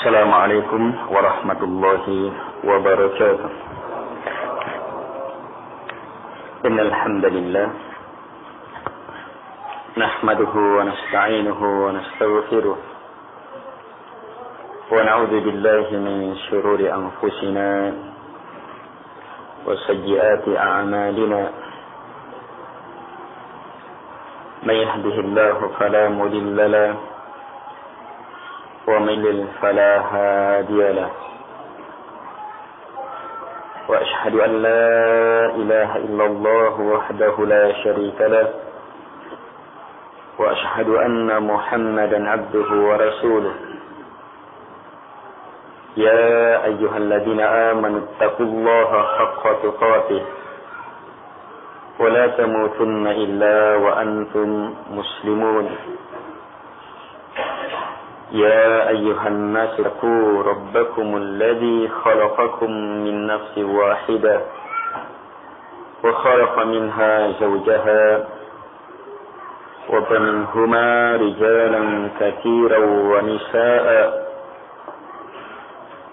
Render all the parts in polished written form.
السلام عليكم ورحمة الله وبركاته. إن الحمد لله نحمده ونستعينه ونستغفره ونعوذ بالله من شرور أنفسنا وسيئات أعمالنا. من يهده الله فلا مضل له ومن يضلل فلا هادي له. وأشهد أن لا إله إلا الله وحده لا شريك له وأشهد أن محمدا عبده ورسوله. يا أيها الذين آمنوا اتقوا الله حق تقاته ولا تموتن إلا وأنتم مسلمون. يا أيها الناس اتقوا ربكم الذي خلقكم من نفس واحدة وخلق منها زوجها ومنهما رجالا كثيرا ونساء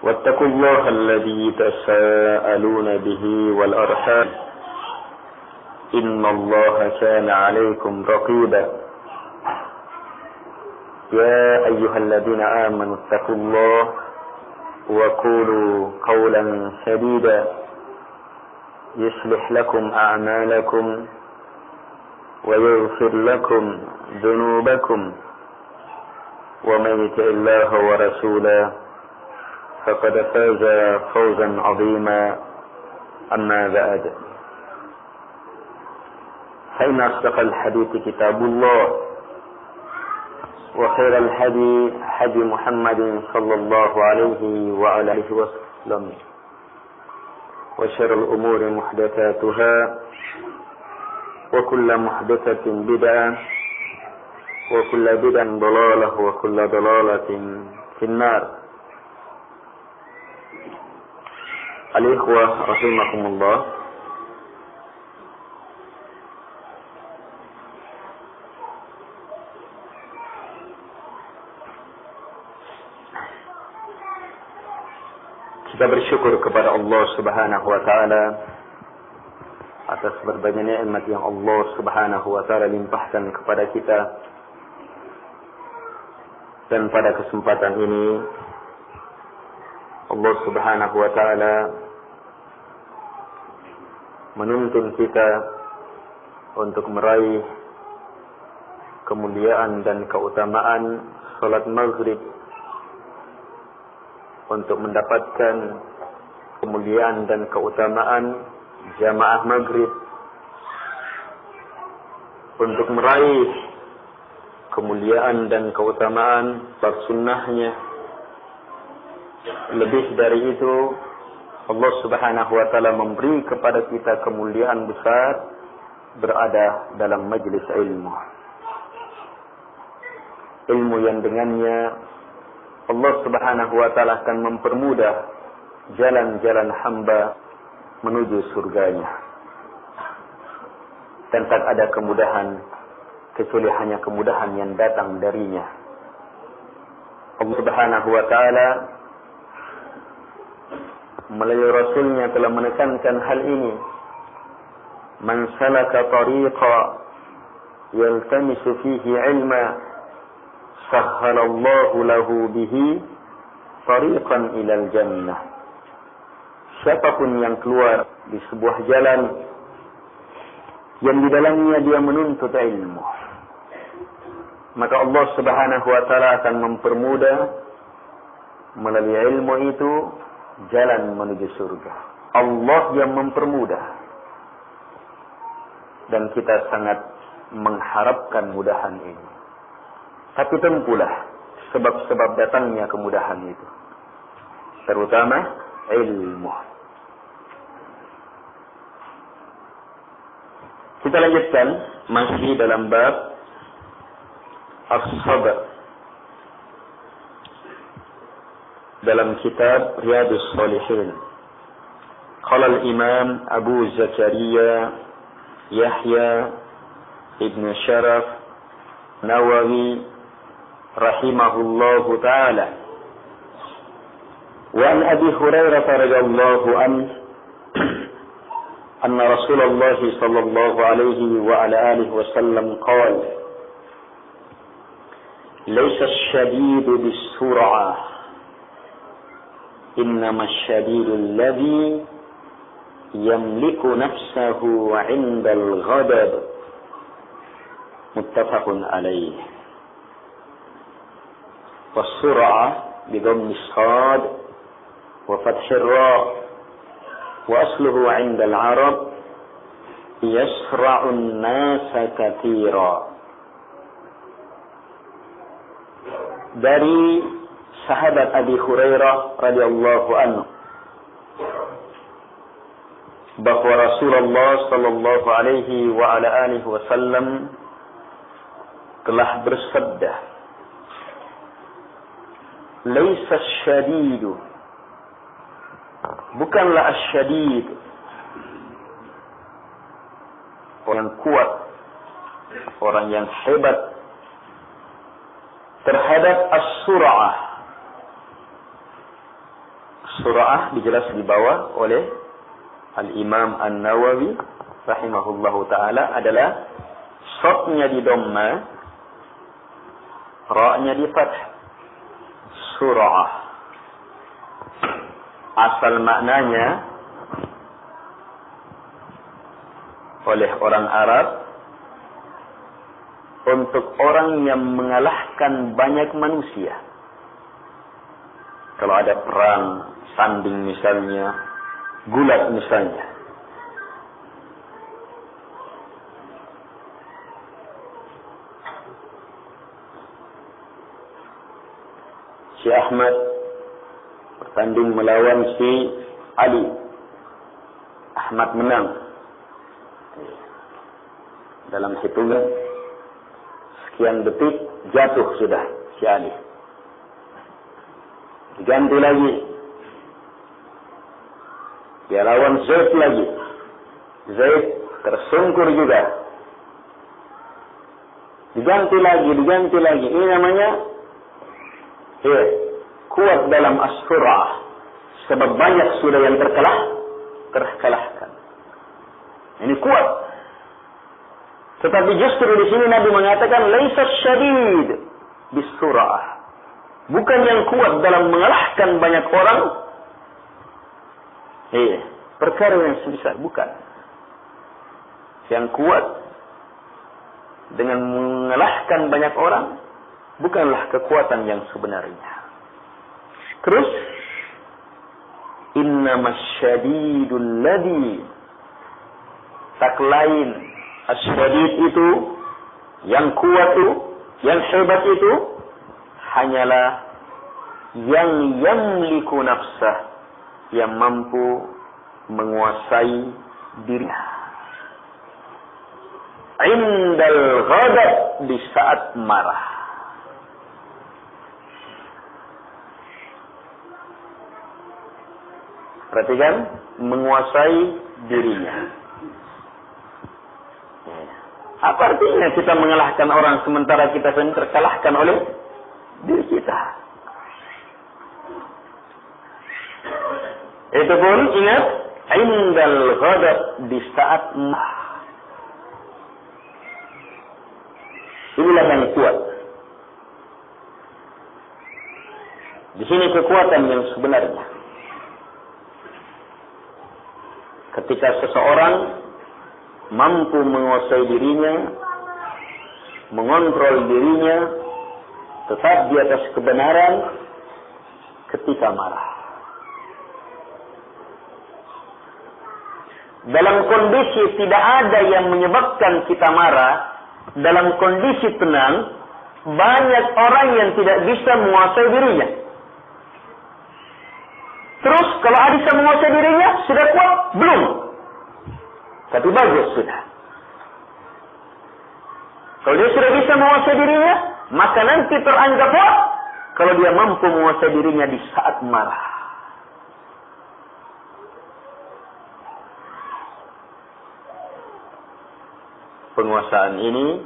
واتقوا الله الذي تساءلون به والأرحام إن الله كان عليكم رقيبا. يا أيها الذين آمنوا اتقوا الله وقولوا قولا سديدا يصلح لكم أعمالكم ويغفر لكم ذنوبكم ومن يطع الله ورسوله فقد فاز فوزا عظيما. أما بعد فإن أصدق الحديث كتاب الله وخير الهدي هدي محمد صلى الله عليه وعلى آله وسلم وشر الأمور محدثاتها وكل محدثة بدعة وكل بدعة ضلالة وكل ضلالة في النار. الإخوة رحمكم الله. Kita bersyukur kepada Allah Subhanahu wa taala atas berbagai nikmat yang Allah Subhanahu wa taala limpahkan kepada kita. Dan pada kesempatan ini Allah Subhanahu wa taala menuntun kita untuk meraih kemuliaan dan keutamaan salat maghrib, untuk mendapatkan kemuliaan dan keutamaan jamaah maghrib, untuk meraih kemuliaan dan keutamaan salat sunnahnya. Lebih dari itu, Allah Subhanahu wa taala memberi kepada kita kemuliaan besar berada dalam majlis ilmu. Ilmu yang dengannya Allah Subhanahu wa taala akan mempermudah jalan-jalan hamba menuju surganya. Dan tak ada kemudahan kecuali hanya kemudahan yang datang darinya. Allah Subhanahu wa taala melalui Rasulnya telah menekankan hal ini. Man salaka tariqa yaltamisu fihi ilma sahhalallahu lahu bihi tariqan ilal jannah. Siapapun yang keluar di sebuah jalan yang di dalamnya dia menuntut ilmu, maka Allah Subhanahu wa taala akan mempermudah melalui ilmu itu jalan menuju surga. Allah yang mempermudah, dan kita sangat mengharapkan mudahan ini. Tapi tempuhlah sebab-sebab datangnya kemudahan itu, terutama ilmu. Kita lanjutkan masih dalam bab as-sabr dalam kitab Riyadhus Shalihin. Qala al-Imam Abu Zakaria Yahya ibn Sharaf Nawawi rahimahullahu ta'ala Wa an Abi Hurairah radhiyallahu anhu anna Rasulullah sallallahu alaihi wa ala alihi wasallam qala laysa ash-shadidu bis-sur'ah innama ash-shadidu alladhi yamliku nafsahu 'inda al-ghadab muttafaqun alaih. Was-sur'ah bi dhammi as-sad wa fathi ar-ra wa asluhu 'inda al-'arab yasra'u an-nasa katsira. Dari sahabat Abi Hurairah radhiyallahu anhu bahwa Rasulullah sallallahu alaihi wa ala alihi wasallam telah bersabda, "Laisa asy-syadidu," bukanlah asy-syadid orang kuat, orang yang hebat terhadap as-sur'ah. Sur'ah dijelaskan di bawah oleh Al-Imam An-Nawawi rahimahullahu ta'ala adalah shadnya di dhamma, ra-nya di fath. Sur'ah asal maknanya oleh orang Arab untuk orang yang mengalahkan banyak manusia. Kalau ada perang sanding misalnya, gulat misalnya, si Ahmad bertanding melawan si Ali. Ahmad menang dalam hitungan sekian detik, jatuh sudah si Ali. Diganti lagi, dia lawan Zaid lagi. Zaid tersungkur juga. Diganti lagi. Ini namanya kuat dalam as-sur'ah. Sebab banyak sudah yang terkalahkan. Ini kuat. Tetapi justru di sini Nabi mengatakan laisa syadid bis-sur'ah. Bukan yang kuat dalam mengalahkan banyak orang. Perkara yang sebesar, bukan. Yang kuat dengan mengalahkan banyak orang bukanlah kekuatan yang sebenarnya. Terus innamas syadidul ladzi, tak lain as-syadid itu, yang kuat itu, yang hebat itu hanyalah yang yamliku nafsah, yang mampu menguasai dirinya. Indal ghadab, di saat marah. Perhatikan, menguasai dirinya. Apa artinya kita mengalahkan orang sementara kita sendiri terkalahkan oleh diri kita? Itu pun ingat, indal ghadab, di saat marah. Inilah yang kuat. Di sini kekuatan yang sebenarnya. Ketika seseorang mampu menguasai dirinya, mengontrol dirinya, tetap di atas kebenaran ketika marah. Dalam kondisi tidak ada yang menyebabkan kita marah, dalam kondisi tenang, banyak orang yang tidak bisa menguasai dirinya. Terus kalau ada bisa menguasai dirinya, sudah kuat? Belum. Tapi bagus sudah. Kalau dia sudah bisa menguasai dirinya, maka nanti teranggap kuat kalau dia mampu menguasai dirinya di saat marah. Penguasaan ini,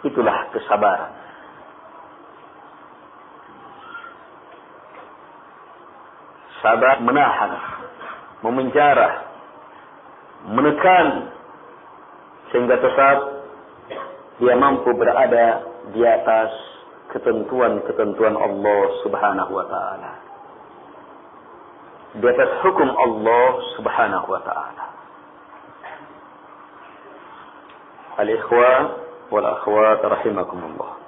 itulah kesabaran. sabar menahan, memenjara, menekan, sehingga tetap dia mampu berada di atas ketentuan-ketentuan Allah Subhanahu wa Ta'ala, di atas hukum Allah Subhanahu wa Ta'ala. Al-ikhwa wal akhwat rahimakumullah.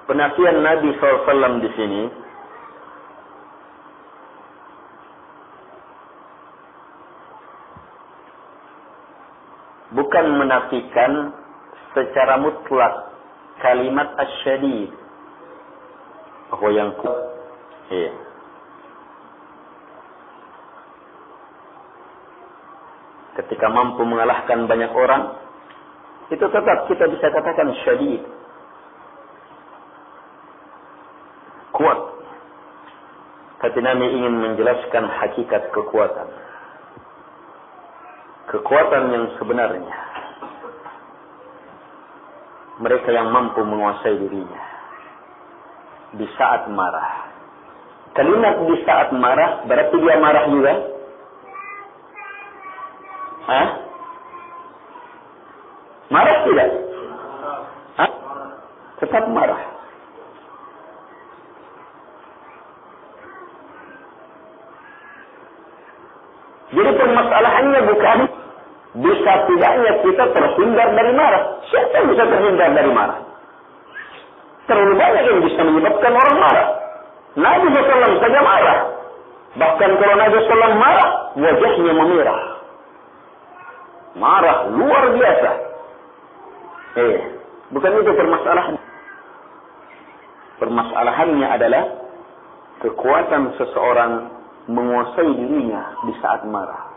Penafian Nabi SAW di sini bukan menafikan secara mutlak kalimat asyadid, bahwa yang kuat, ketika mampu mengalahkan banyak orang, itu tetap kita bisa katakan syadid, kuat. Tapi Nabi ingin menjelaskan hakikat kekuatan, kekuatan yang sebenarnya, mereka yang mampu menguasai dirinya di saat marah. Kalimat di saat marah berarti dia marah juga? Hah? Marah tidak? Hah? Tetap marah. Jadi permasalahannya bukan bisa tidaknya kita terhindar dari marah. Siapa yang bisa terhindar dari marah? Terlalu banyak yang bisa menyebabkan orang marah. Nabi SAW saja marah. Bahkan kalau Nabi SAW marah, wajahnya memerah. Marah luar biasa. Bukan itu permasalahan. Permasalahannya adalah kekuatan seseorang menguasai dirinya di saat marah.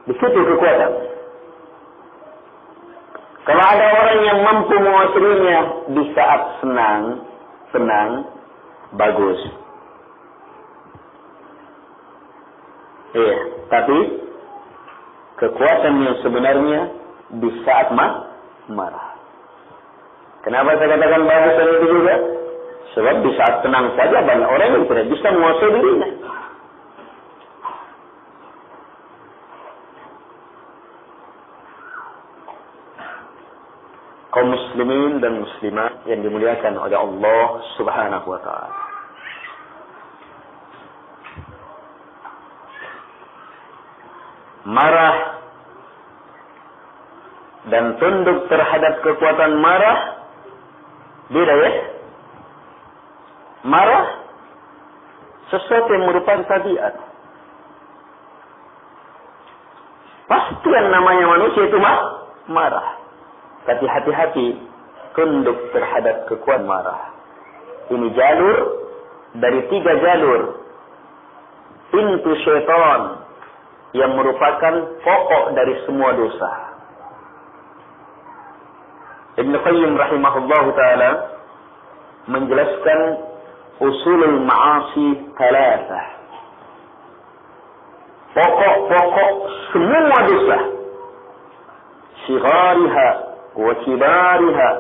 Di situ kekuatan. Kalau ada orang yang mampu menguasainya di saat senang, bagus. Tapi kekuatan yang sebenarnya di saat marah. Kenapa saya katakan bagus dan itu juga? Sebab di saat tenang saja banyak orang yang tidak bisa menguasai dirinya. Kaum muslimin dan muslimat yang dimuliakan oleh Allah Subhanahu wa Ta'ala, marah dan tunduk terhadap kekuatan marah beda, ya? Marah sesuatu yang merupakan tabiat. Pasti yang namanya manusia itu marah. Tapi hati-hati tunduk terhadap kekuatan marah. Ini jalur dari 3 jalur pintu syaitan yang merupakan pokok dari semua dosa. Ibn Qayyim rahimahullahu ta'ala menjelaskan usulul ma'asi 3. Pokok-pokok semua dosa. Sighariha wa kibariha,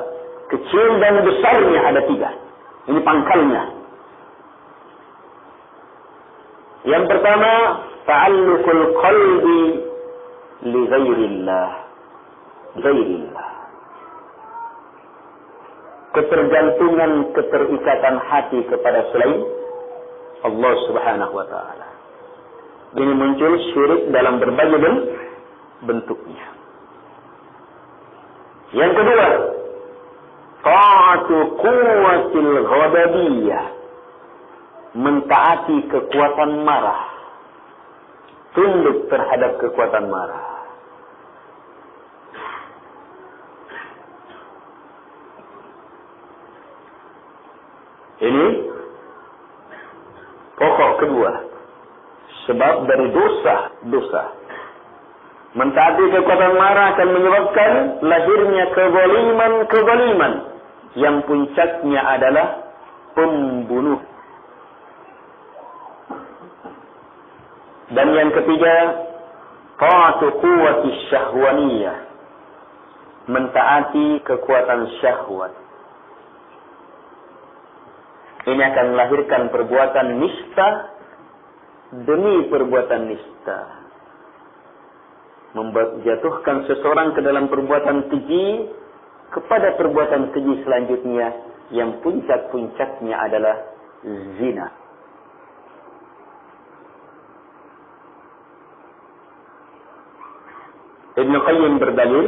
kecil dan besarnya ada 3. Ini pangkalnya. Yang pertama, ta'alluqul qalbi li ghairillah. Ketergantungan, keterikatan hati kepada selain Allah Subhanahu wa Ta'ala. Ini muncul syirik dalam berbagai bentuknya. Yang kedua, ta'atu quwwatil ghadabiyah, mentaati kekuatan marah, tunduk terhadap kekuatan marah. Ini pokok kedua, sebab dari dosa. Mentaati kekuatan marah akan menyebabkan lahirnya kezaliman yang puncaknya adalah pembunuh. Dan yang ketiga, ta'atu quwwati syahwaniyah, mentaati kekuatan syahwat. Ini akan melahirkan perbuatan nista demi perbuatan nista, menjatuhkan seseorang ke dalam perbuatan keji kepada perbuatan keji selanjutnya, yang puncak-puncaknya adalah zina. Ibn Qayyim berdalil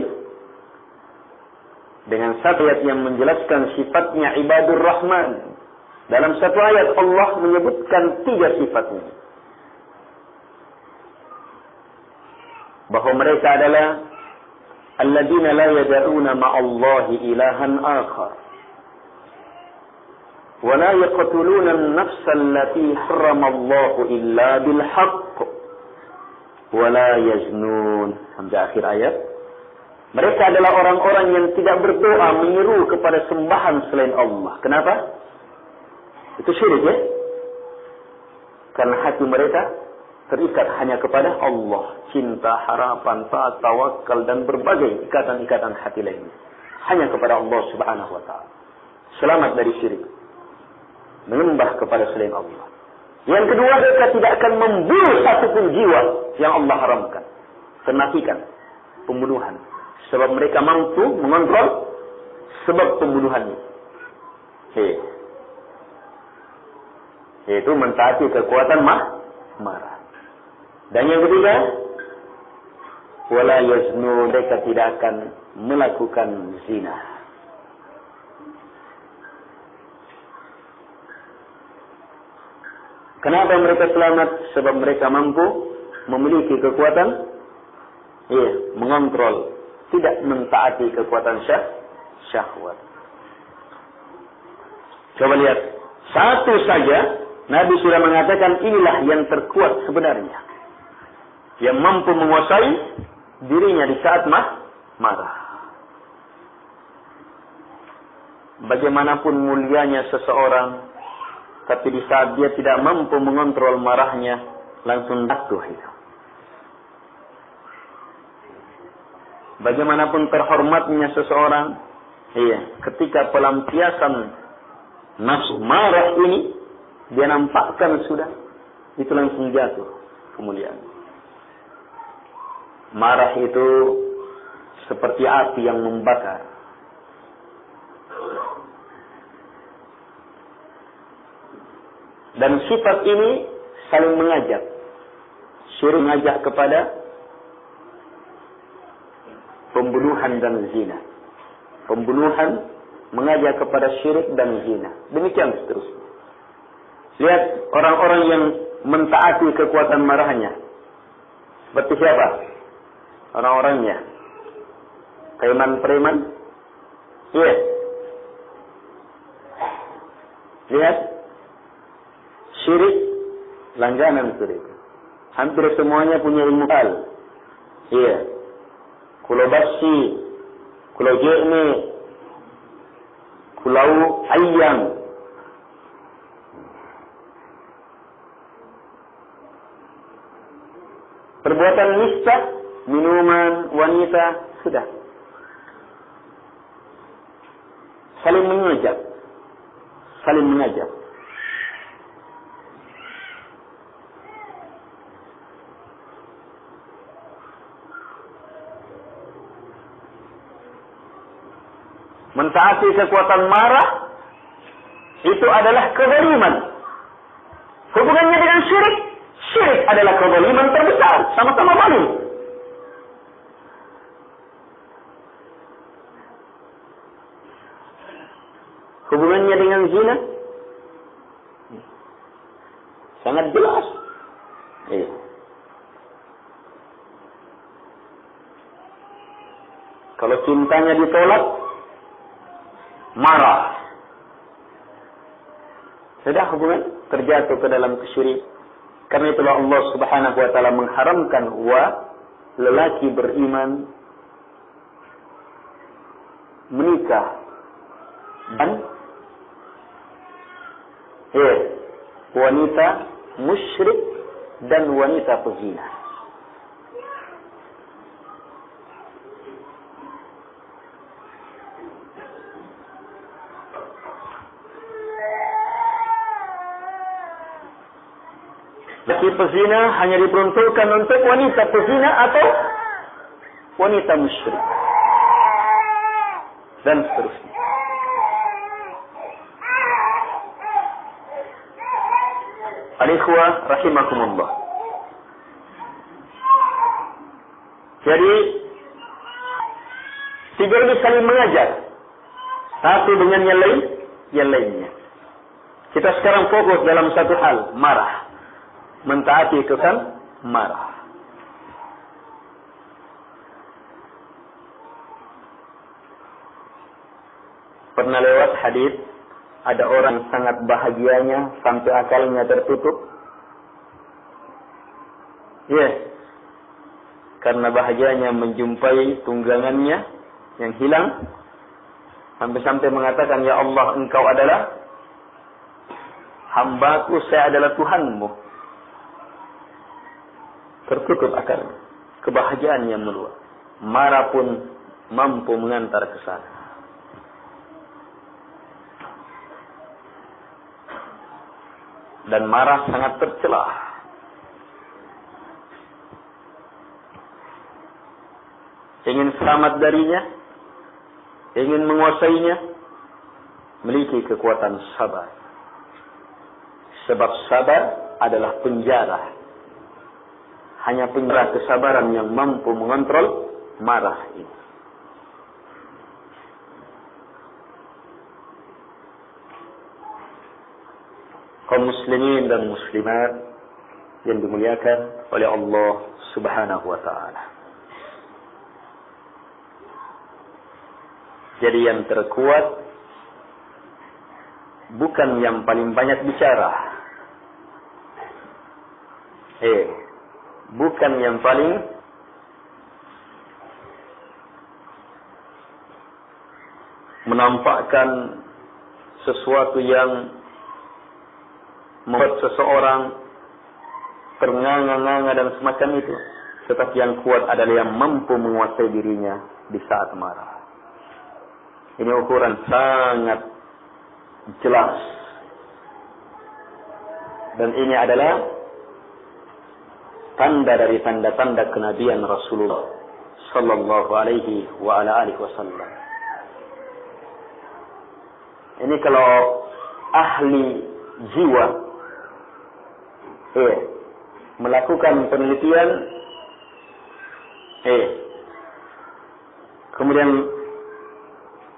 dengan satu ayat yang menjelaskan sifatnya ibadur rahman. Dalam satu ayat Allah menyebutkan 3 sifatnya, bahwa mereka adalah alladzina la yad'una ma'allahi ilahan akhar wa la yaqtuluna an-nafsa allati harrama Allah illa bil haqq wa la yaznun, sampai akhir ayat. Mereka adalah orang-orang yang tidak berdoa menyeru kepada sembahan selain Allah. Kenapa? Itu syirik, ya? Karena hati mereka terikat hanya kepada Allah. Cinta, harapan, taat, tawakal, dan berbagai ikatan-ikatan hati lainnya hanya kepada Allah subhanahu wa ta'ala. Selamat dari syirik, menyembah kepada selain Allah. Yang kedua, mereka tidak akan membunuh satupun jiwa yang Allah haramkan. Kenafikan, pembunuhan. Sebab mereka mampu mengontrol sebab pembunuhannya. Yaitu mentaati kekuatan marah. Dan yang ketiga, wala yaznu, mereka tidak akan melakukan zina. Kenapa mereka selamat? Sebab mereka mampu memiliki kekuatan mengontrol, tidak mentaati kekuatan syahwat. Coba lihat, satu saja Nabi sudah mengatakan inilah yang terkuat sebenarnya, yang mampu menguasai dirinya di saat marah. Bagaimanapun mulianya seseorang, tapi di saat dia tidak mampu mengontrol marahnya, langsung jatuh itu. Bagaimanapun terhormatnya seseorang, ketika pelampiasan nafsu marah ini dia nampakkan sudah, itu langsung jatuh kemuliaan. Marah itu seperti api yang membakar. Dan sifat ini saling mengajak. Syirik mengajak kepada pembunuhan dan zina. Pembunuhan mengajak kepada syirik dan zina. Demikian seterusnya. Lihat orang-orang yang mentaati kekuatan marahnya. Seperti siapa? Orang-orangnya. Preman-preman. Iya. Lihat. Syirik. Langganan syirik. Hampir semuanya punya ilmu hal. Iya. Kulau basi. Kulau jekni. Kulau ayam. Perbuatan nista, minuman, wanita, sudah. Saling mengajak. Saling mengajak. Mentaati kekuatan marah, itu adalah kezaliman. Hubungannya dengan syirik, syirik adalah kezaliman terbesar, sama-sama zalim. Hubungannya dengan zina sangat jelas. Kalau cintanya ditolak, marah. Sudah hubungan terjatuh ke dalam kesyirik. Karena itulah Allah Subhanahu wa taala mengharamkan lelaki beriman menikah dan wanita musyrik dan wanita pezina. Laki pezina hanya diperuntukkan untuk wanita pezina atau wanita musyrik dan seterusnya. Al-ikhwah rahimakumullah. Jadi tiga ini saling mengajar satu dengan yang lainnya. Kita sekarang fokus dalam satu hal, marah. Mentaati itu kan marah. Pernah lewat hadis, ada orang sangat bahagianya sampai akalnya tertutup. Karena bahagianya menjumpai tunggangannya yang hilang, sampai-sampai mengatakan, ya Allah, engkau adalah hambaku, saya adalah Tuhanmu. Tertutup akalnya, kebahagiaan yang meluap. Marah pun mampu mengantar ke sana. Dan marah sangat tercela. Ingin selamat darinya, ingin menguasainya, miliki kekuatan sabar. Sebab sabar adalah penjara. Hanya penjara kesabaran yang mampu mengontrol marah ini. Kaum muslimin dan muslimat yang dimuliakan oleh Allah Subhanahu wa taala. Jadi yang terkuat bukan yang paling banyak bicara. Bukan yang paling menampakkan sesuatu yang membuat seseorang ternganga-nganga dan semacam itu. Tetapi yang kuat adalah yang mampu menguasai dirinya di saat marah. Ini ukuran sangat jelas. Dan ini adalah tanda dari tanda-tanda kenabian Rasulullah sallallahu alaihi wa ala alihi wasallam. Ini kalau ahli jiwa melakukan penelitian kemudian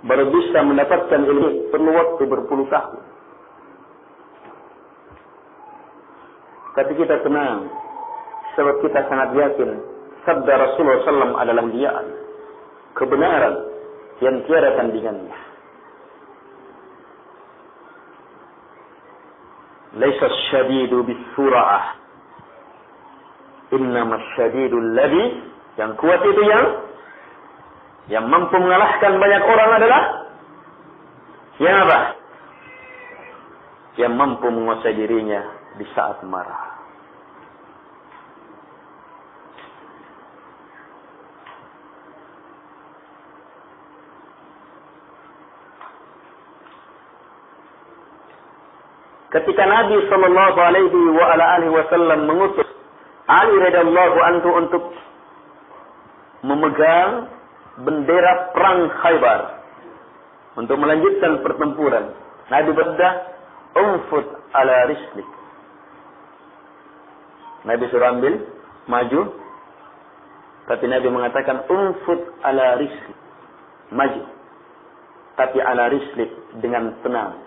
baru bisa mendapatkan ilmu, perlu waktu berpuluh tahun. Tapi kita tenang, sebab kita sangat yakin sabda Rasulullah SAW adalah kemuliaan, kebenaran yang tiada tandingannya. Laisa syadidu bisura'ah, innama syadidu alladhi, yang kuat itu yang mampu mengalahkan banyak orang adalah yang apa? Yang mampu menguasai dirinya di saat marah. Ketika Nabi sallallahu alaihi wa ala alihi wasallam mengutus Ali radhiyallahu anhu untuk memegang bendera perang Khaybar untuk melanjutkan pertempuran, Nabi bersabda, "Unfut ala rislik." Nabi suruh ambil maju, tapi Nabi mengatakan unfut ala rislik, maju, tapi ala rislik, dengan tenang.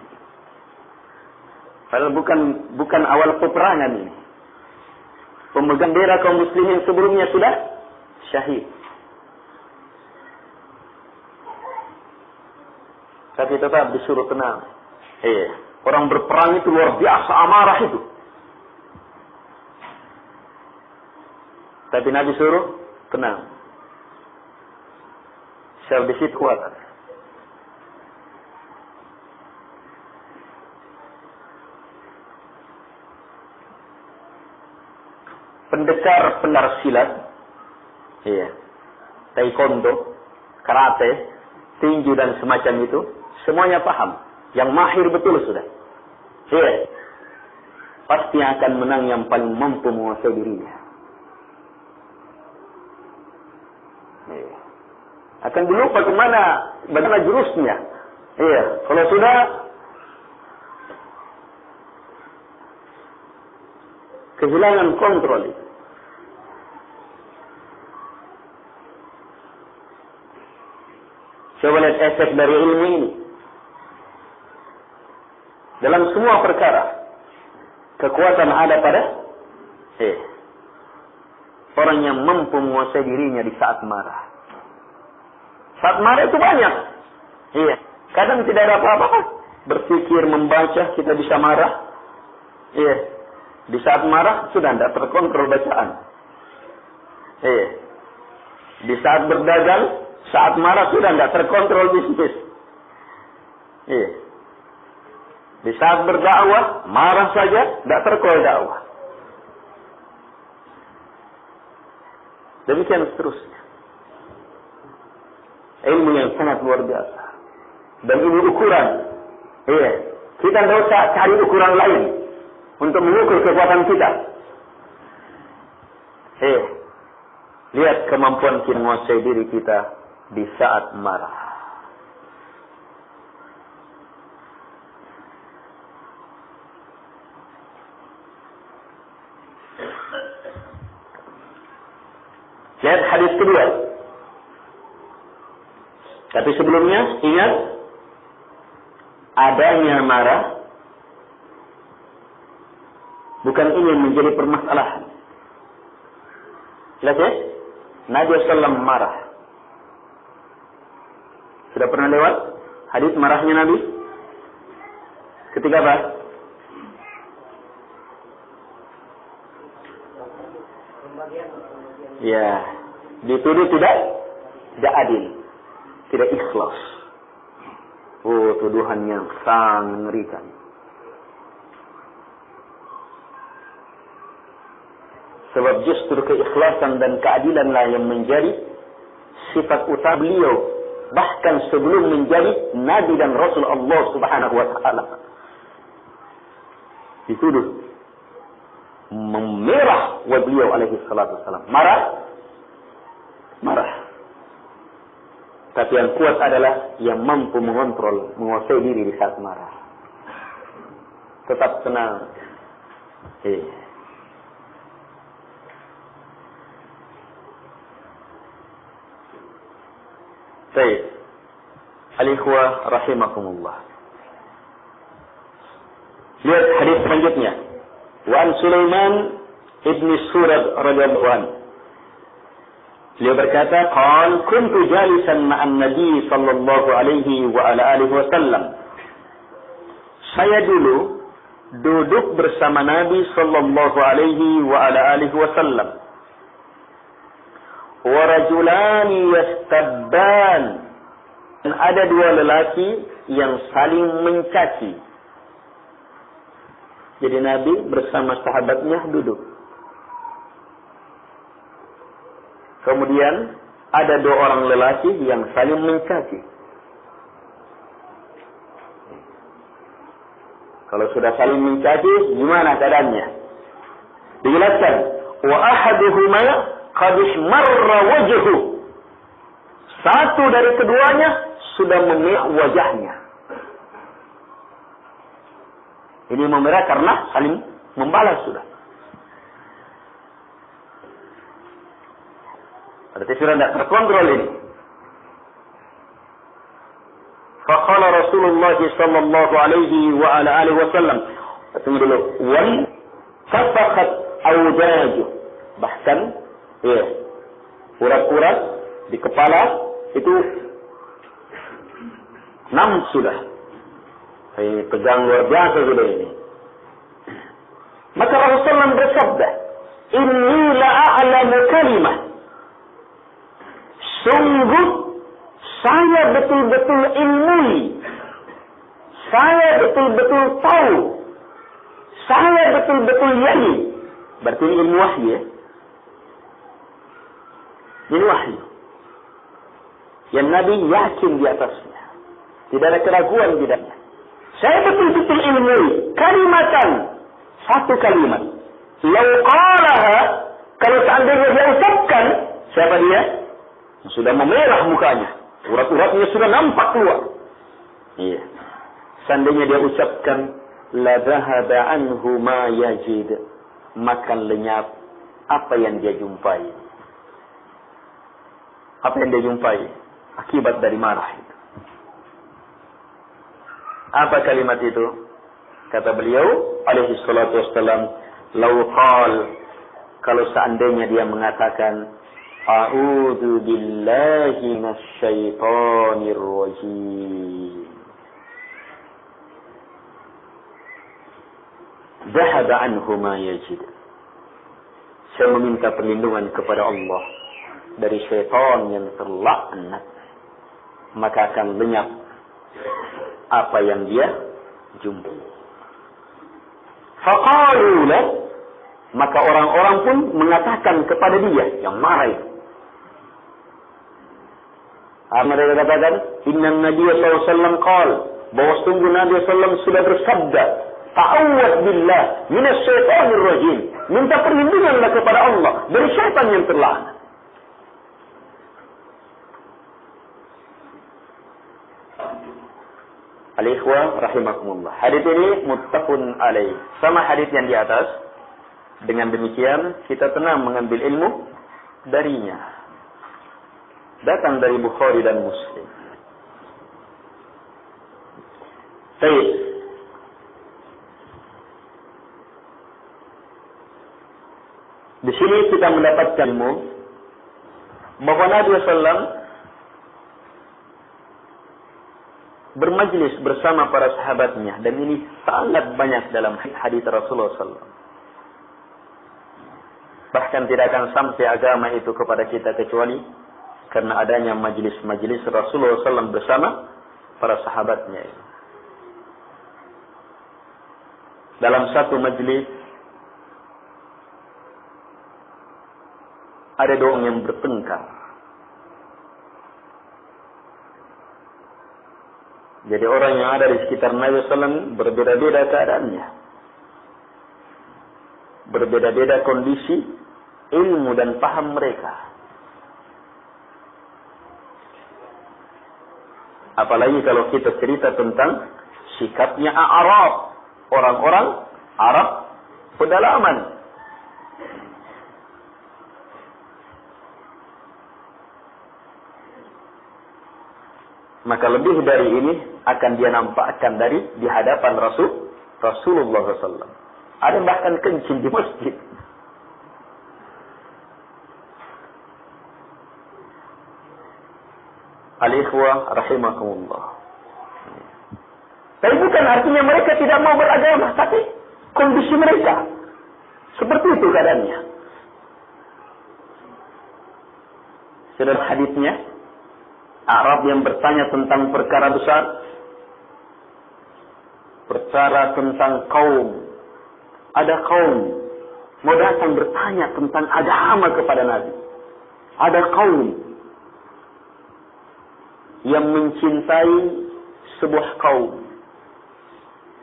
Padahal bukan awal peperangan ini. Pemegang bendera kaum muslimin sebelumnya sudah syahid. Tapi tetap disuruh tenang. Orang berperang itu luar biasa amarah itu. Tapi Nabi suruh tenang. Selbisit kuat. pendekar silat, iya, taekwondo, karate, tinju dan semacam itu, semuanya paham. Yang mahir betul sudah. Iya. Pasti akan menang yang paling mampu menguasai dirinya. Iya. Akan dulu bagaimana jurusnya. Iya. Kalau sudah kehilangan kontrol itu. Coba lihat efek dari ilmu ini. Dalam semua perkara, kekuatan ada pada orang yang mampu menguasai dirinya di saat marah. Saat marah itu banyak. Iya. Kadang tidak ada apa-apa. Berpikir, membaca, kita bisa marah. Iya. Di saat marah sudah tidak terkontrol bacaan. Iya. Di saat berdagang, saat marah sudah tidak terkontrol bisnis. Iya. Di saat berdakwah, marah saja, tidak terkontrol dakwah. Demikian seterusnya. Ilmu yang sangat luar biasa. Dan ini ukuran. Iya. Kita tidak usah cari ukuran lain untuk mengukur kekuatan kita. Iya. Lihat kemampuan kita menguasai diri kita di saat marah. Lihat hadis kedua. Tapi sebelumnya ingat adanya marah bukan ini yang menjadi permasalahan. Lihat ya, Nabi SAW marah. Sudah pernah lewat hadis marahnya Nabi? Ketika apa? Ya, dituduh tidak adil, tidak ikhlas. Oh, tuduhan yang sangat mengerikan. Sebab justru keikhlasan dan keadilanlah yang menjadi sifat utama beliau, bahkan sebelum menjadi Nabi dan Rasul Allah Subhanahu wa Ta'ala. Dituduh memerah wa beliau alaihi salatu wassalam. Marah. Tapi yang kuat adalah yang mampu mengontrol, menguasai diri di saat marah. Tetap tenang. Baik. Al-ikhwah rahimakumullah. Lihat hadis selanjutnya. Wa an Sulaiman ibn Surad radhiyallahu anhu. Beliau berkata, "Qal kuntu jalisan ma'an Nabi sallallahu alaihi wa ala alihi wasallam." Saya dulu duduk bersama Nabi sallallahu alaihi wa ala alihi wasallam. Wa rajulani yastabban. Dan ada dua lelaki yang saling mencaci. Jadi Nabi bersama sahabatnya duduk. Kemudian ada dua orang lelaki yang saling mencaci. Kalau sudah saling mencaci, gimana keadaannya? Dijelaskan, wa ahaduhuma qad ismarra wajhuhu. Satu dari keduanya sudah memerah wajahnya. Ini memerah karena saling membalas sudah. Berarti sudah tidak terkontrol ini. Faqala Rasulullah sallallahu alaihi wa ala alihi wasallam. Tunggu dulu. Wal safaqat awjaju. Bahkan urat-urat di kepala itu 6 sudah. Tegang luar biasa sudah ini. Maka Rasulullah bersabda, "Inni la'alamu kalimah." Sungguh saya betul-betul ilmui. Saya betul-betul tahu. Saya betul-betul yakni. Berarti ini ilmu wahyu ya. Ini wahyu. Yang Nabi yakin di atasnya. Tidak ada keraguan di dalamnya. Saya betul-betul ilmui kalimatan, satu kalimat. Lau qalaha, kalau seandainya dia ucapkan, siapa dia? Sudah memerah mukanya. Urat-uratnya sudah nampak keluar. Iya. Seandainya dia ucapkan, la dhahaba anhu ma yajid, maka lenyap apa yang dia jumpai. Apa yang dia jumpai? Akibat dari marah itu. Apa kalimat itu? Kata beliau, alaihi salatu wassalam, lau qal, kalau seandainya dia mengatakan, a'udzu billahi minasyaitonir rajim. Dhahaba anhu ma yajid. Saya meminta perlindungan kepada Allah dari syaitan yang terlaknat, maka akan lenyap apa yang dia jumpai. Faqalu la, maka orang-orang pun mengatakan kepada dia yang marah itu. Mereka katakan, Inna Nabi SAW qal, bahwa sungguh Nabi SAW sudah bersabda, ta'awwad billah minas syaitanir rajim. Minta perlindunganlah kepada Allah dari syaitan yang terlaknat. Al-ikhwah rahimakumullah. Hadis ini muttafaqun alaih. Sama hadis yang di atas. Dengan demikian kita tenang mengambil ilmu darinya. Datang dari Bukhari dan Muslim. Baik. Di sini kita mendapatkan ilmu bahwa Nabi SAW bermajlis bersama para sahabatnya, dan ini sangat banyak dalam hadis Rasulullah SAW. Bahkan tidak akan sampai agama itu kepada kita kecuali karena adanya majlis-majlis Rasulullah SAW bersama para sahabatnya. Dalam satu majlis ada dua orang yang bertengkar. Jadi orang yang ada di sekitar Nabi SAW berbeda-beda keadaannya. Berbeda-beda kondisi, ilmu dan paham mereka. Apalagi kalau kita cerita tentang sikapnya Arab. Orang-orang Arab pedalaman. Maka lebih dari ini akan dia nampakkan dari di hadapan Rasulullah SAW. Ada bahkan kencing di masjid. Al-ikhwah rahimakumullah. Tapi bukan artinya mereka tidak mau beragama, tapi kondisi mereka seperti itu keadaannya. Sudah hadisnya Arab yang bertanya tentang perkara besar, perkara tentang kaum. Ada kaum mau datang bertanya tentang agama kepada Nabi. Ada kaum yang mencintai sebuah kaum.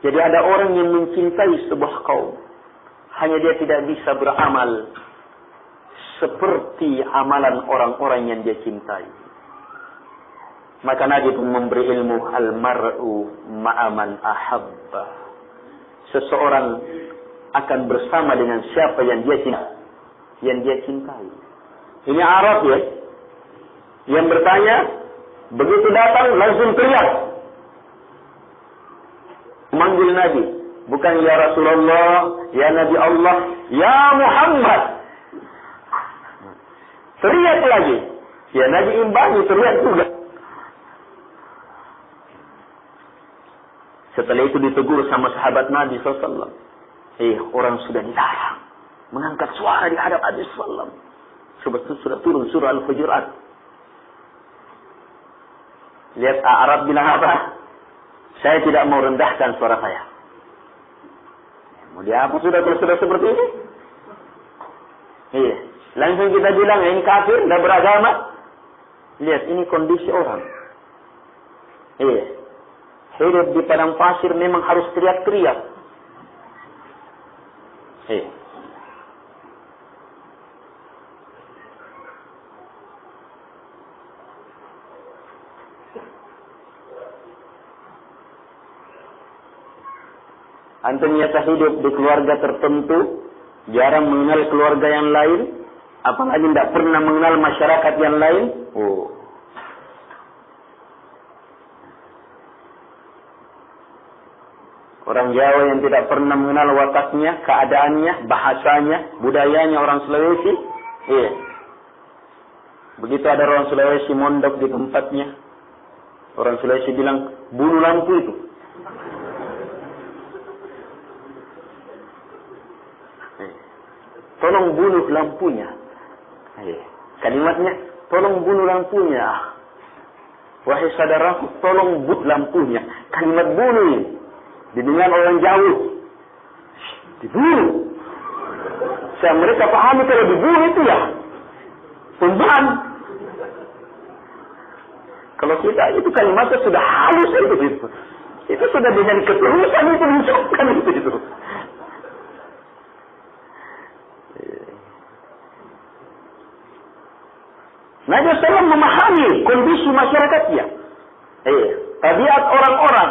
Jadi ada orang yang mencintai sebuah kaum, hanya dia tidak bisa beramal seperti amalan orang-orang yang dia cintai. Maka Nabi pun memberi ilmu al-mar'u ma'aman ahabba. Seseorang akan bersama dengan siapa yang dia cintai. Ini Arab ya. Yang bertanya, begitu datang langsung teriak. Manggil Nabi. Bukan ya Rasulullah, ya Nabi Allah, ya Muhammad. Teriak lagi. Ya Nabi imbangi, teriak juga. Setelah itu ditegur sama sahabat Nabi SAW. Orang sudah dilarang mengangkat suara di hadap Nabi SAW. Sebetulnya sudah turun surah Al-Hujurat. Lihat Arab bilang apa? Saya tidak mau rendahkan suara saya. Mau dia apa sudah seperti ini? Iya. Langsung kita bilang, ini kafir, tidak beragama. Lihat, ini kondisi orang. Iya. Hidup di padang pasir memang harus teriak-teriak. Iya. Antum nyata hidup di keluarga tertentu, jarang mengenal keluarga yang lain, apalagi tidak pernah mengenal masyarakat yang lain. Oh. Orang Jawa yang tidak pernah mengenal wataknya, keadaannya, bahasanya, budayanya orang Sulawesi. Iya. Begitu ada orang Sulawesi mondok di tempatnya, orang Sulawesi bilang, bunuh lampu itu. Tolong bunuh lampunya. Kalimatnya, tolong bunuh lampunya. Wahai saudaraku, tolong but lampunya. Kalimat bunuh ini didengar orang jauh. Dibunuh. Mereka pahami kalau dibunuh itu ya pembunuhan. Kalau kita itu kalimatnya sudah halus itu. Itu sudah dengan ketulusan itu diucapkan itu. Nabi SAW memahami kondisi masyarakatnya. Tabiat orang-orang.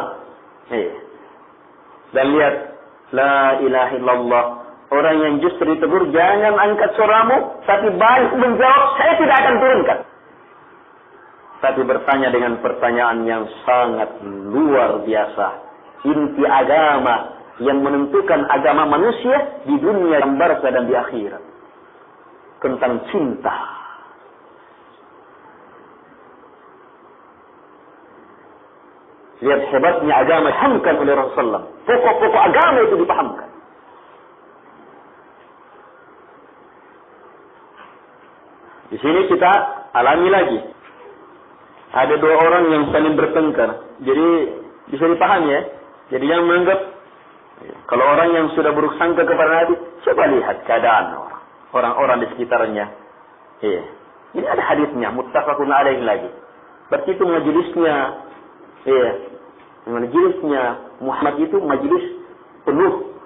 Dan lihat, la ilaha illallah. Orang yang justru ditegur, jangan angkat suaramu, tapi balik menjawab, saya tidak akan turunkan. Tapi bertanya dengan pertanyaan yang sangat luar biasa. Inti agama yang menentukan agama manusia di dunia yang barzah dan di akhirat. Tentang cinta. Lihat hebatnya agama dipahamkan oleh Rasulullah. Pokok-pokok agama itu dipahamkan. Di sini kita alami lagi. Ada dua orang yang saling bertengkar. Jadi bisa dipahami ya. Jadi jangan menganggap kalau orang yang sudah buruk sangka kepada Nabi, coba lihat keadaan orang-orang di sekitarnya. Ini ada hadisnya, muttafaqun alaihi lagi. Berarti itu majelisnya. Majelisnya Muhammad itu majelis penuh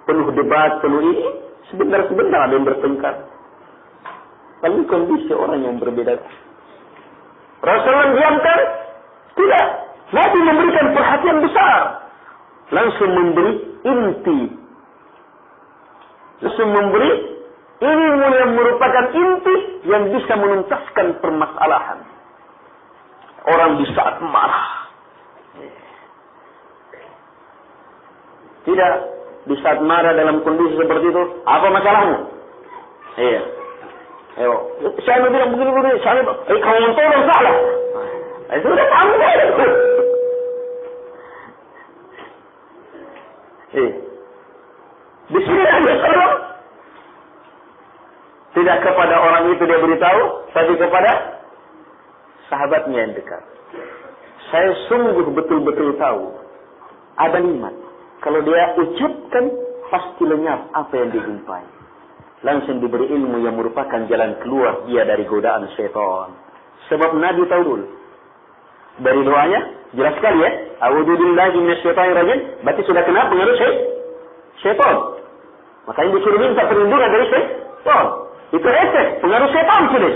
penuh debat, penuh ini. Sebentar-sebentar ada yang bertengkar. Tapi kondisi orang yang berbeda. Rasulullah diamkan? Tidak. Nabi memberikan perhatian besar. Langsung memberi inti. Langsung memberi ilmu yang merupakan inti yang bisa menuntaskan permasalahan. Orang di saat marah. Tidak. Di saat marah dalam kondisi seperti itu, apa masalahmu? Ayo. Saya bilang begini-begini. Kamu tolong salah. Sudah tahu itu. Di sini ada seorang. Tidak kepada orang itu dia beritahu, tapi kepada sahabatnya yang dekat. Saya sungguh betul-betul tahu ada nikmat. Kalau dia ucapkan pasti lenyap apa yang dijumpai. Langsung diberi ilmu yang merupakan jalan keluar dia dari godaan syaitan. Sebab Nabi tahu dulu. Dari doanya jelas sekali ya. A'udzubillahi minasyaitonir rajim. Berarti sudah kena pengaruh syaitan. Makanya disuruh minta perlindungan dari syaitan. Itu efek pengaruh syaitan sudah.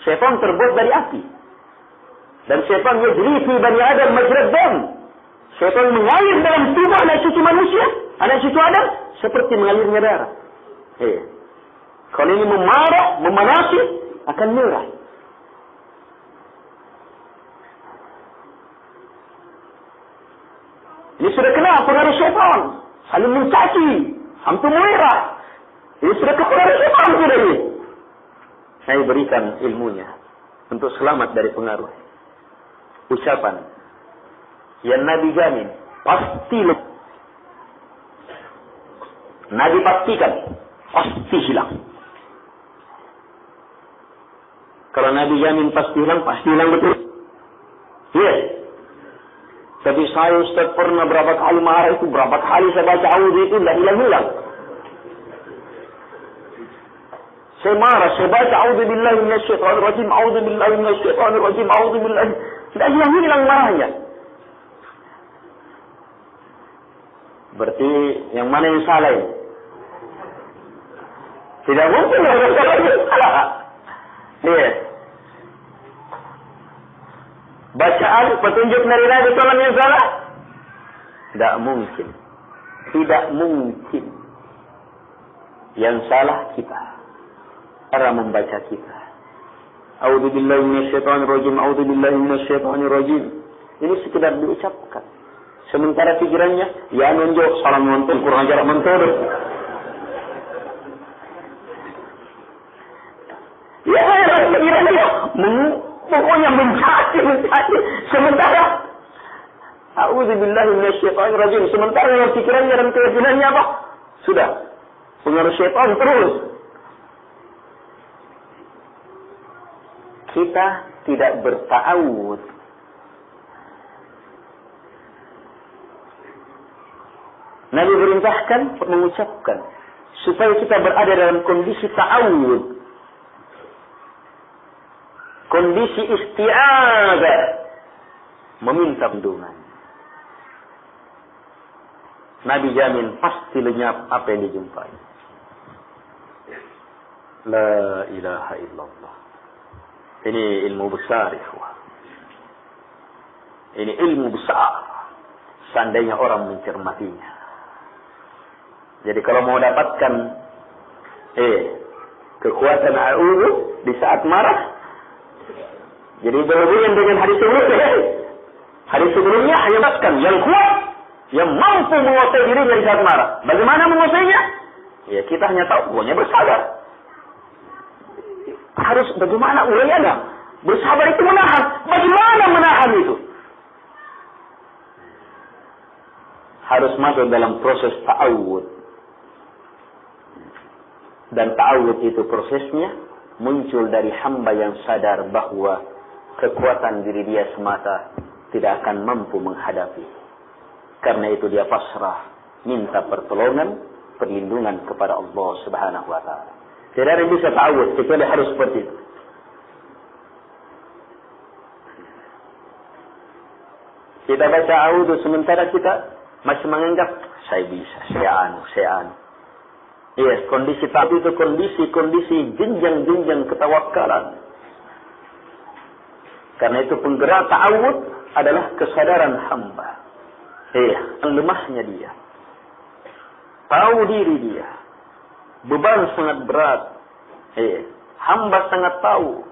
Syaitan terbuat dari api. Dan syaitan yajri fi bani Adam majrad dam. Syaitan mengalir dalam tubuh anak cucu manusia, anak cucu Adam, seperti mengalirnya darah. Kalau ini memarah, memanasi, akan merah. Ini sudah kena pengaruh syaitan. Saling mencaci, hampir merah. Ini sudah kena pengaruh syaitan sudah ini. Saya berikan ilmunya untuk selamat dari pengaruh. Ucapan yang Nabi jamin pasti Nabi pastikan pasti hilang. Kalau Nabi jamin pasti hilang betul. Tapi saya Ustaz pernah berapa kali marah itu, berapa kali saya baca auzu itu tidak hilang-hilang. Saya marah, saya baca a'udzubillahi minasyaitonirrajim, a'udzubillahi minasyaitonirrajim, a'udzubillahi. Tidak hilang marahnya. Berarti yang mana yang salah ini? Tidak mungkin yang salah. Iya. Bacaan petunjuk dari Nabi SAW yang salah? Tidak mungkin. Tidak mungkin. Yang salah kita. Cara membaca kita. A'udzubillahi minasyaitonirrajim, a'udzubillahi minasyaitonirrajim. Ini sekedar diucapkan. Sementara pikirannya, ya nunjuk, salam nonton, kurang ajar menturut. Ya, pikirannya, pokoknya mencari. Sementara, a'udzubillahi minasyaitonirrajim. Sementara yang pikirannya dan keyakinannya apa? Sudah. Pengaruh syaitan terus. Kita tidak berta'awud. Nabi perintahkan mengucapkan supaya kita berada dalam kondisi ta'awud. Kondisi isti'adzah. Meminta perlindungan. Nabi jamin pasti lenyap apa yang dijumpai. La ilaha illallah. Ini ilmu besar, ikhwah. Ini ilmu besar. Seandainya orang mencermatinya. Jadi kalau mau dapatkan kekuatan a'udzu di saat marah, jadi berhubungan dengan hadis sebelumnya. Hadis sebelumnya hanya maskan yang kuat, yang mampu menguasai dirinya di saat marah. Bagaimana menguasainya? Ya kita hanya tahu, pokoknya bersabar. Harus bagaimana uraiannya? Bersabar itu menahan. Bagaimana menahan itu? Harus masuk dalam proses ta'awud. Dan ta'awud itu prosesnya muncul dari hamba yang sadar bahwa kekuatan diri dia semata tidak akan mampu menghadapi. Karena itu dia pasrah, minta pertolongan, perlindungan kepada Allah Subhanahu wa taala. Tidak ada yang bisa ta'awud, kecuali harus seperti itu. Kita baca a'udzu sementara kita masih menganggap saya bisa, saya anu. Yes, kondisi ta'awud itu kondisi jenjang ketawakkalan. Karena itu penggerak ta'awud adalah kesadaran hamba. Lemahnya dia. Tahu diri dia. Beban sangat berat. Hamba sangat tahu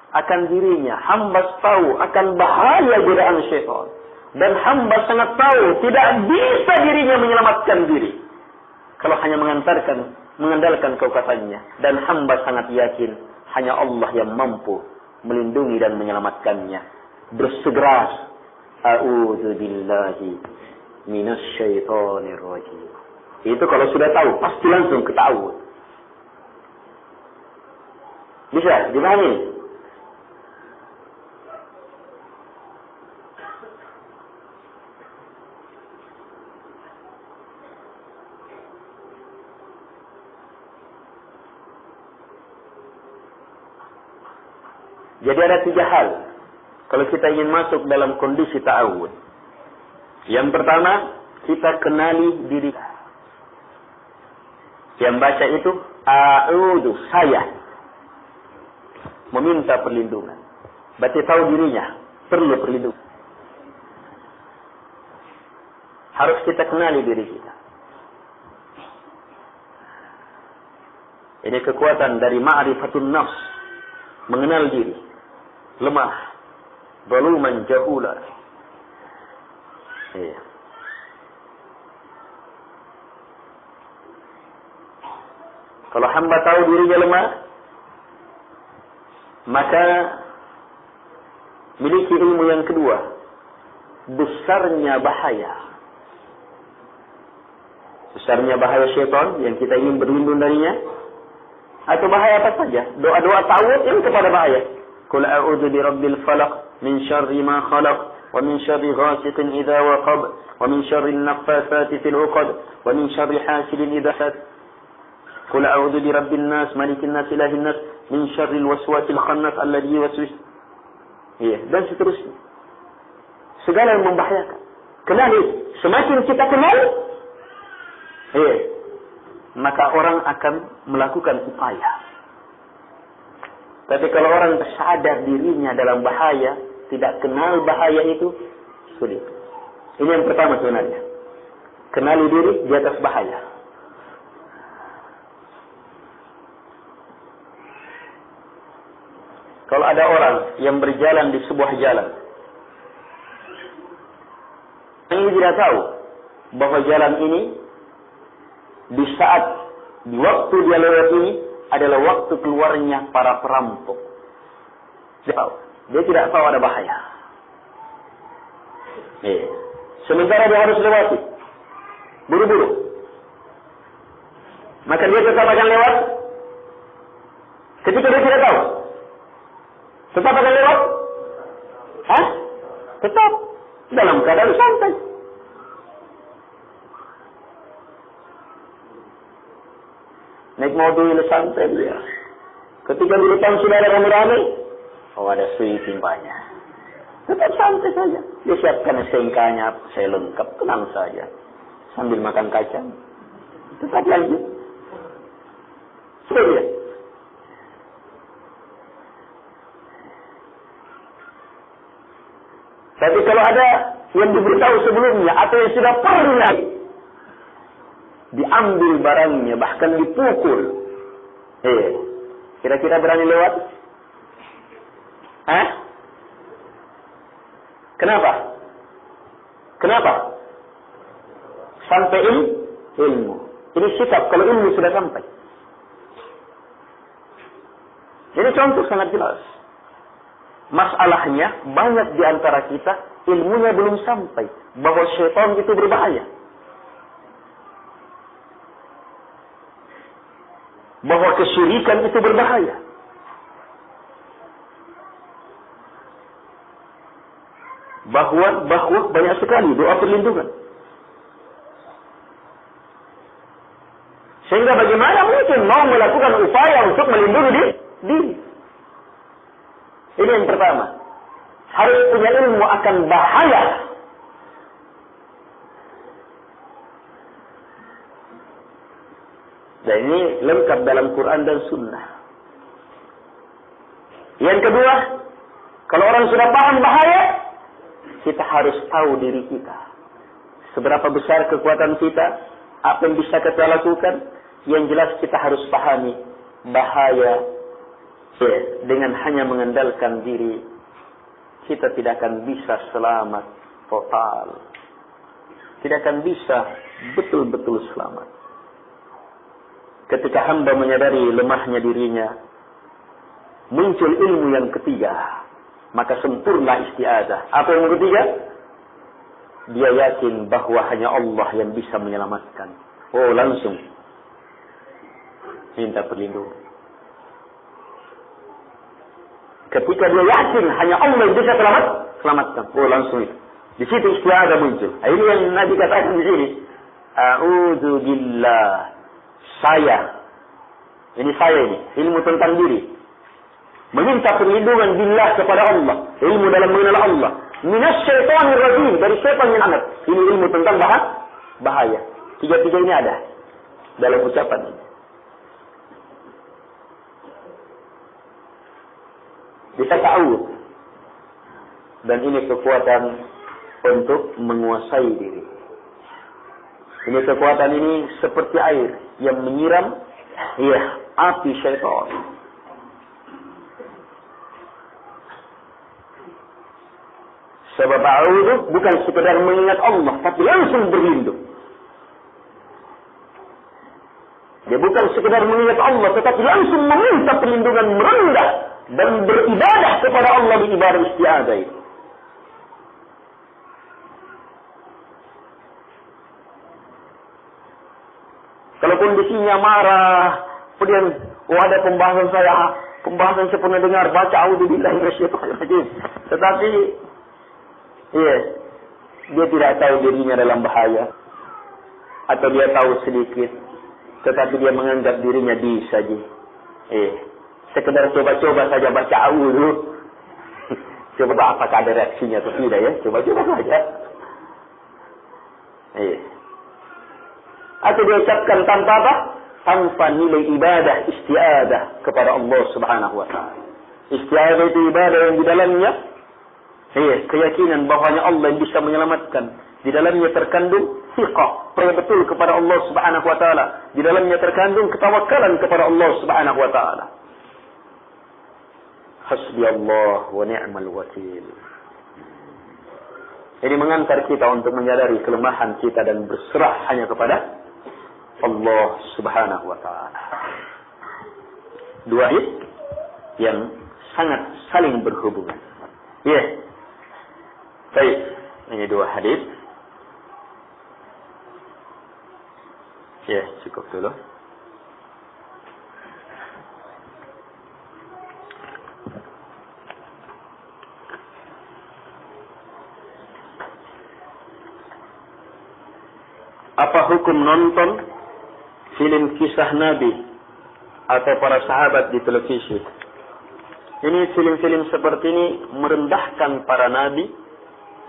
akan dirinya. Hamba tahu akan bahaya godaan syaitan. Dan hamba sangat tahu tidak bisa dirinya menyelamatkan diri. Kalau hanya mengandalkan kekuatannya. Dan hamba sangat yakin hanya Allah yang mampu melindungi dan menyelamatkannya. Bersegera. A'udzu billahi minasyaitonir rajim. Itu kalau sudah tahu, pasti langsung ketahuan. Bisa dipahami? Jadi ada 3 hal kalau kita ingin masuk dalam kondisi ta'awud. Yang pertama, kita kenali diri. Yang baca itu a'udzu, saya meminta perlindungan. Berarti tahu dirinya perlu perlindungan. Harus kita kenali diri kita. Ini kekuatan dari ma'rifatun nafs, mengenal diri. Lemah, zaluman jahula. Kalau hamba tahu dirinya lemah, maka miliki ilmu yang kedua, besarnya bahaya. Besarnya bahaya syaitan yang kita ingin berlindung darinya, atau bahaya apa saja. Doa-doa ta'awudz yang kepada bahaya. Qul a'udzu birabbil falaq min syarri ma khalaq wa min syarri ghasiqin idza waqab wa min syarri an-naffatsati fil 'uqad wa min syarri hasidin idza hasad. Qul a'udzu birabbin nas, malikin nas, ilahin nas, min syarril waswasil khannas alladzi yuwaswis. Iya, dan seterusnya. Segala yang membahayakan. Kenali, semakin kita kenal, maka orang akan melakukan upaya. Tapi kalau orang sadar dirinya dalam bahaya, tidak kenal bahaya itu, sulit. Ini yang pertama sebenarnya. Kenali diri di atas bahaya. Kalau ada orang yang berjalan di sebuah jalan, ini tidak tahu bahwa jalan ini di waktu dia lewat ini adalah waktu keluarnya para perampok. Dia tidak tahu ada bahaya. Sementara dia harus lewati, buru-buru. Maka dia tetap akan lewat. Ketika dia tidak tahu, tetap akan lewat. Tetap dalam keadaan santai. Naik mobil santai dia. Ketika di depan sudah ada rame-rame, ada sweeping banyak. Tetap santai saja. Dia siapkan SMK-nya, saya lengkap, tenang saja. Sambil makan kacang. Tetap lanjut. Sudah dia. Tapi kalau ada yang diberitahu sebelumnya atau yang sudah pernah diambil barangnya, bahkan dipukul, kira-kira berani lewat? Kenapa? Sampai ilmu. Ini sikap kalau ilmu sudah sampai. Jadi contoh sangat jelas. Masalahnya banyak di antara kita ilmunya belum sampai bahwa syaitan itu berbahaya. Bahwa kesyirikan itu berbahaya. Bahwa banyak sekali doa perlindungan. Sehingga bagaimana mungkin mau melakukan upaya untuk melindungi diri. Ini yang pertama. Harus punya ilmu akan bahaya. Dan ini lengkap dalam Quran dan Sunnah. Yang kedua, kalau orang sudah paham bahaya, kita harus tahu diri kita. Seberapa besar kekuatan kita, apa yang bisa kita lakukan. Yang jelas kita harus pahami bahaya. Dengan hanya mengandalkan diri, kita tidak akan bisa selamat total. Tidak akan bisa betul-betul selamat. Ketika hamba menyadari lemahnya dirinya, muncul ilmu yang ketiga, maka sempurna isti'adzah. Apa yang ketiga? Dia yakin bahwa hanya Allah yang bisa menyelamatkan. Langsung minta perlindungan. Ketika dia yakin hanya Allah yang bisa selamatkan. Langsung itu. Di situ isti'adzah muncul. Ini yang Nabi katakan di sini. A'udzu billah. Ini ilmu tentang diri. Meminta perlindungan billah kepada Allah. Ilmu dalam mengenal Allah. Minas syaitanir rajim. Dari syaitan yang anak. Ini ilmu tentang bahaya. Tiga-tiga ini ada dalam ucapan ini. Bisa ta'awud. Dan ini kekuatan untuk menguasai diri. Ini kekuatan ini seperti air yang menyiram api syaitan. Sebab a'udzu bukan sekedar mengingat Allah, tapi langsung berlindung. Dia bukan sekedar mengingat Allah, tetapi langsung meminta perlindungan, merendah dan beribadah kepada Allah di ibadah isti'adzah itu. Kalau kondisinya marah, kemudian ada pembahasan saya pernah dengar baca a'udzubillahi minasyaitonir rajim. Tetapi dia tidak tahu dirinya dalam bahaya, atau dia tahu sedikit, tetapi dia menganggap dirinya di saja. Sekedar coba-coba saja baca dulu. Coba apakah ada reaksinya atau tidak ya? Coba-coba saja. Atau dia ucapkan tanpa apa? Tanpa nilai ibadah, istiadah kepada Allah Subhanahu wa taala. Istiadah itu ibadah yang di dalamnya keyakinan bahwanya Allah yang bisa menyelamatkan. Di dalamnya terkandung thiqah, percaya betul kepada Allah Subhanahu wa taala. Di dalamnya terkandung ketawakkalan kepada Allah Subhanahu wa taala. Hasbi Allah wa ni'mal wakil. Ini mengantar kita untuk menyadari kelemahan kita dan berserah hanya kepada Allah Subhanahu wa taala. Dua ayat yang sangat saling berhubungan. Baik, ini dua hadis. Cukup dulu. Apa hukum nonton film kisah Nabi atau para sahabat di televisi? Ini film-film seperti ini merendahkan para nabi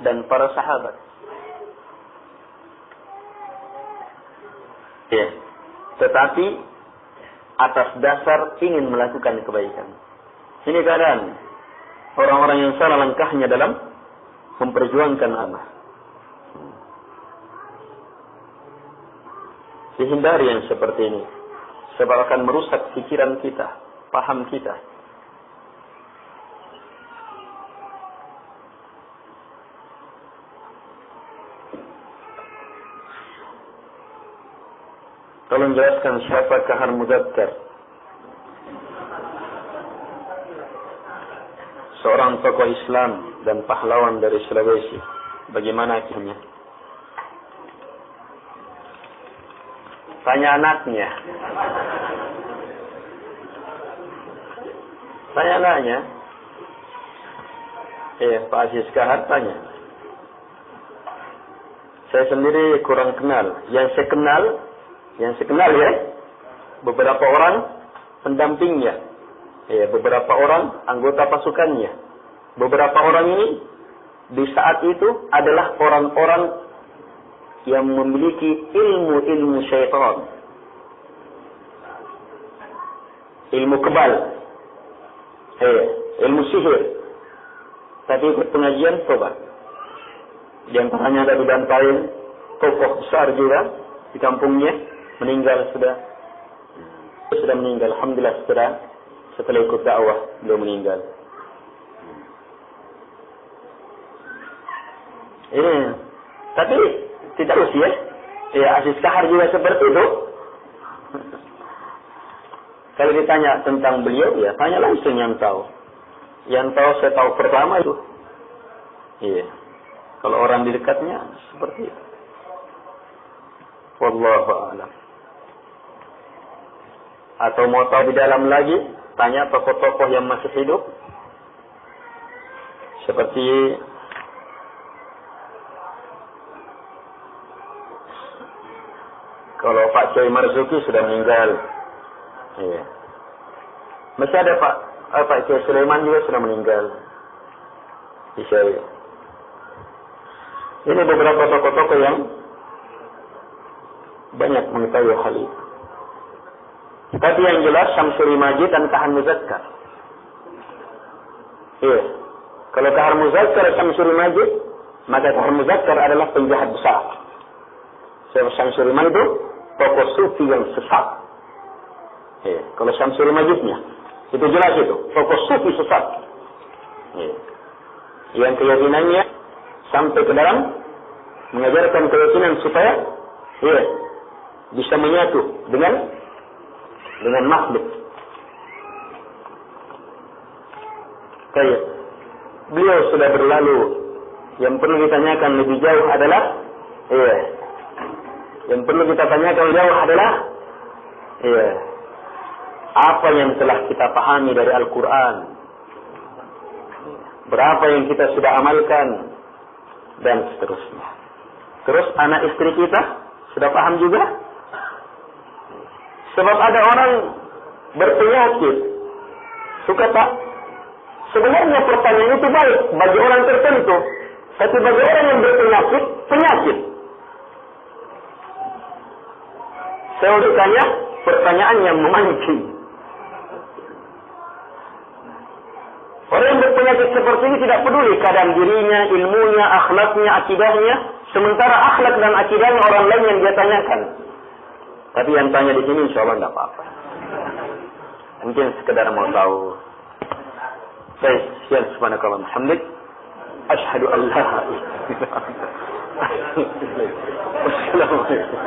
dan para sahabat. Tetapi atas dasar ingin melakukan kebaikan. Ini keadaan orang-orang yang salah langkahnya dalam memperjuangkan agama. Dihindari yang seperti ini, sebab akan merusak pikiran kita, paham kita. Tolong jelaskan siapa Kahar Muzakkar. Seorang tokoh Islam dan pahlawan dari Sulawesi. Bagaimana kisahnya? Tanya anaknya. Tanya anaknya. Pak Aziz Kahar tanya. Saya sendiri kurang kenal. Yang saya kenal ya, beberapa orang pendampingnya, beberapa orang anggota pasukannya. Beberapa orang ini di saat itu adalah orang-orang yang memiliki ilmu syaitan, ilmu kebal, ilmu sihir. Tapi ikut pengajian tobat. Di antaranya ada Bantaing, tokoh besar juga di kampungnya, meninggal sudah meninggal. Alhamdulillah setelah ikut dakwah beliau meninggal. Tapi tidak usia. Aziz Kahar juga seperti itu. Kalau ditanya tentang beliau, tanya langsung yang tahu. Yang tahu saya tahu pertama itu. Kalau orang di dekatnya seperti itu. Wallahu a'lam. Atau mau tahu di dalam lagi, tanya tokoh-tokoh yang masih hidup. Seperti kalau Pak Kiai Marzuki sudah meninggal. Masih ada Pak Kiai Sulaiman juga sudah meninggal. Ini beberapa tokoh-tokoh yang banyak mengetahui hal itu. Tapi yang jelas Syamsuri Majid dan Kahar Muzakkar. Kalau Kahar Muzakkar Syamsuri Majid, maka Kahar Muzakkar adalah penjahat besar. Sebab Syamsuri Majid itu tokoh sufi yang sesat. Kalau Syamsuri Majidnya, itu jelas itu, tokoh sufi sesat. Yang keyakinannya sampai ke dalam mengajarkan keyakinan supaya bisa menyatu dengan makhluk. Kayak beliau sudah berlalu. Yang perlu ditanyakan lebih jauh adalah apa yang telah kita pahami dari Al-Quran, berapa yang kita sudah amalkan, dan seterusnya. Terus anak istri kita sudah paham juga? Sebab ada orang berpenyakit. Suka tak? Sebenarnya pertanyaan itu baik bagi orang tertentu. Tapi bagi orang yang berpenyakit, penyakit. Saya udah tanya pertanyaan yang memancing. Orang yang berpenyakit seperti ini tidak peduli keadaan dirinya, ilmunya, akhlaknya, akidahnya. Sementara akhlak dan akidahnya orang lain yang dia tanyakan. Tapi yang tanya di sini insya Allah tidak apa-apa. Mungkin sekedar mau tahu. Baik, sekian subhanakallah Muhammad. Asyhadu an la ilaha illallah. Wassalamualaikum.